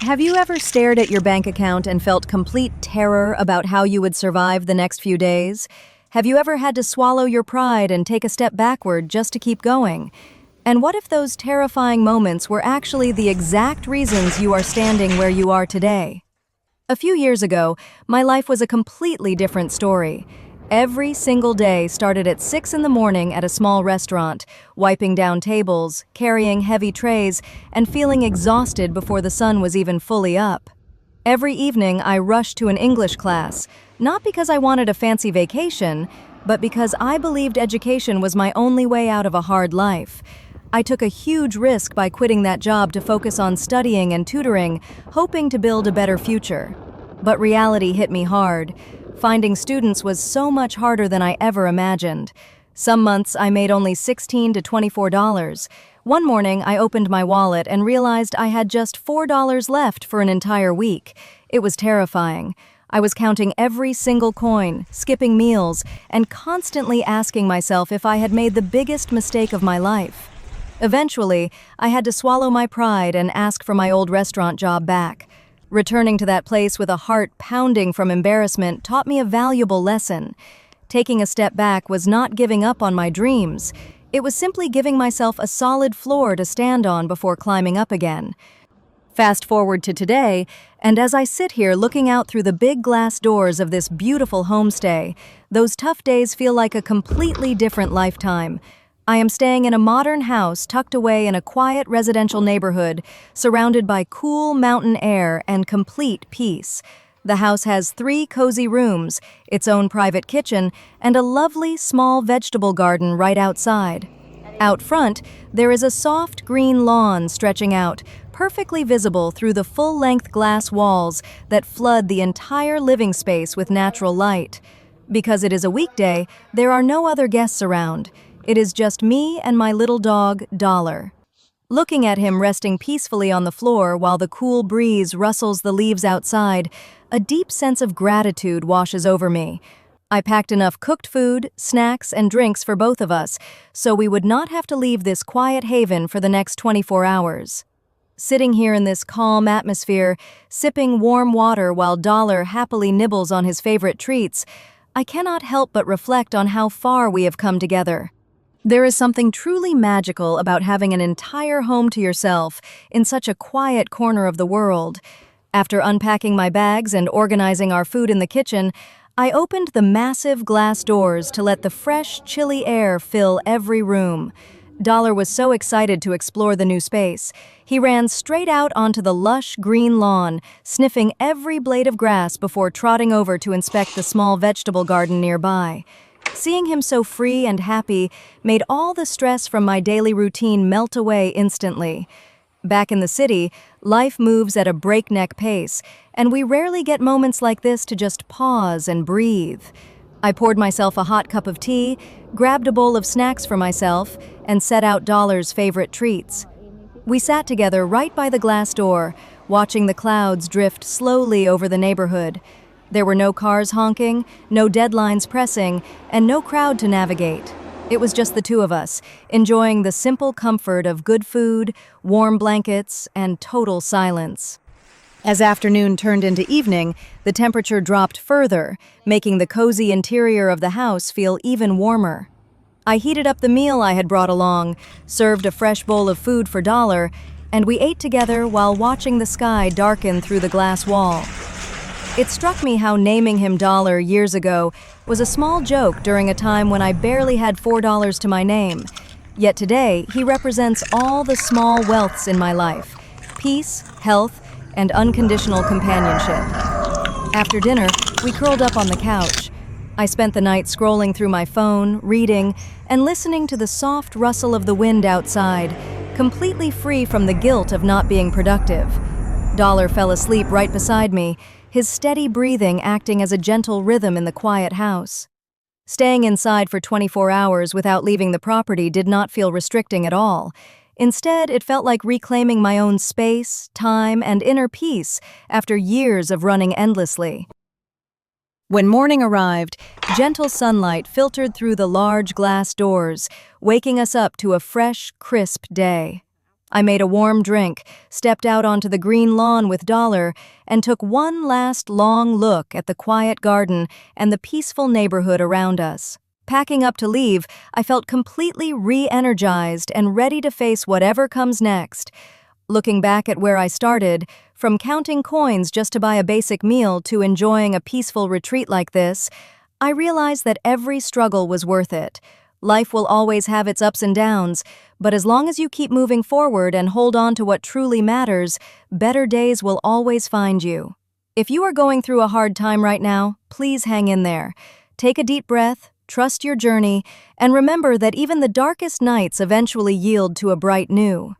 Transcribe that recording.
Have you ever stared at your bank account and felt complete terror about how you would survive the next few days? Have you ever had to swallow your pride and take a step backward just to keep going? And what if those terrifying moments were actually the exact reasons you are standing where you are today? A few years ago, my life was a completely different story. Every single day started at 6 in the morning at a small restaurant, wiping down tables, carrying heavy trays, and feeling exhausted before the sun was even fully up. Every evening, I rushed to an English class, not because I wanted a fancy vacation, but because I believed education was my only way out of a hard life. I took a huge risk by quitting that job to focus on studying and tutoring, hoping to build a better future. But reality hit me hard. Finding students was so much harder than I ever imagined. Some months I made only $16 to $24. One morning I opened my wallet and realized I had just $4 left for an entire week. It was terrifying. I was counting every single coin, skipping meals, and constantly asking myself if I had made the biggest mistake of my life. Eventually, I had to swallow my pride and ask for my old restaurant job back. Returning to that place with a heart pounding from embarrassment taught me a valuable lesson. Taking a step back was not giving up on my dreams. It was simply giving myself a solid floor to stand on before climbing up again. Fast forward to today, and as I sit here looking out through the big glass doors of this beautiful homestay, those tough days feel like a completely different lifetime. I am staying in a modern house tucked away in a quiet residential neighborhood, surrounded by cool mountain air and complete peace. The house has 3 cozy rooms, its own private kitchen, and a lovely small vegetable garden right outside. Out front, there is a soft green lawn stretching out, perfectly visible through the full-length glass walls that flood the entire living space with natural light. Because it is a weekday, there are no other guests around. It is just me and my little dog, Dollar. Looking at him resting peacefully on the floor while the cool breeze rustles the leaves outside, a deep sense of gratitude washes over me. I packed enough cooked food, snacks, and drinks for both of us, so we would not have to leave this quiet haven for the next 24 hours. Sitting here in this calm atmosphere, sipping warm water while Dollar happily nibbles on his favorite treats, I cannot help but reflect on how far we have come together. There is something truly magical about having an entire home to yourself in such a quiet corner of the world. After unpacking my bags and organizing our food in the kitchen, I opened the massive glass doors to let the fresh, chilly air fill every room. Dollar was so excited to explore the new space. He ran straight out onto the lush green lawn, sniffing every blade of grass before trotting over to inspect the small vegetable garden nearby. Seeing him so free and happy made all the stress from my daily routine melt away instantly. Back in the city, life moves at a breakneck pace, and we rarely get moments like this to just pause and breathe. I poured myself a hot cup of tea, grabbed a bowl of snacks for myself, and set out Dollar's favorite treats. We sat together right by the glass door, watching the clouds drift slowly over the neighborhood. There were no cars honking, no deadlines pressing, and no crowd to navigate. It was just the two of us, enjoying the simple comfort of good food, warm blankets, and total silence. As afternoon turned into evening, the temperature dropped further, making the cozy interior of the house feel even warmer. I heated up the meal I had brought along, served a fresh bowl of food for Dollar, and we ate together while watching the sky darken through the glass wall. It struck me how naming him Dollar years ago was a small joke during a time when I barely had $4 to my name. Yet today, he represents all the small wealths in my life: peace, health, and unconditional companionship. After dinner, we curled up on the couch. I spent the night scrolling through my phone, reading, and listening to the soft rustle of the wind outside, completely free from the guilt of not being productive. Dollar fell asleep right beside me, his steady breathing acting as a gentle rhythm in the quiet house. Staying inside for 24 hours without leaving the property did not feel restricting at all. Instead, it felt like reclaiming my own space, time, and inner peace after years of running endlessly. When morning arrived, gentle sunlight filtered through the large glass doors, waking us up to a fresh, crisp day. I made a warm drink, stepped out onto the green lawn with Dollar, and took one last long look at the quiet garden and the peaceful neighborhood around us. Packing up to leave, I felt completely re-energized and ready to face whatever comes next. Looking back at where I started, from counting coins just to buy a basic meal to enjoying a peaceful retreat like this, I realized that every struggle was worth it. Life will always have its ups and downs, but as long as you keep moving forward and hold on to what truly matters, better days will always find you. If you are going through a hard time right now, please hang in there. Take a deep breath, trust your journey, and remember that even the darkest nights eventually yield to a bright new.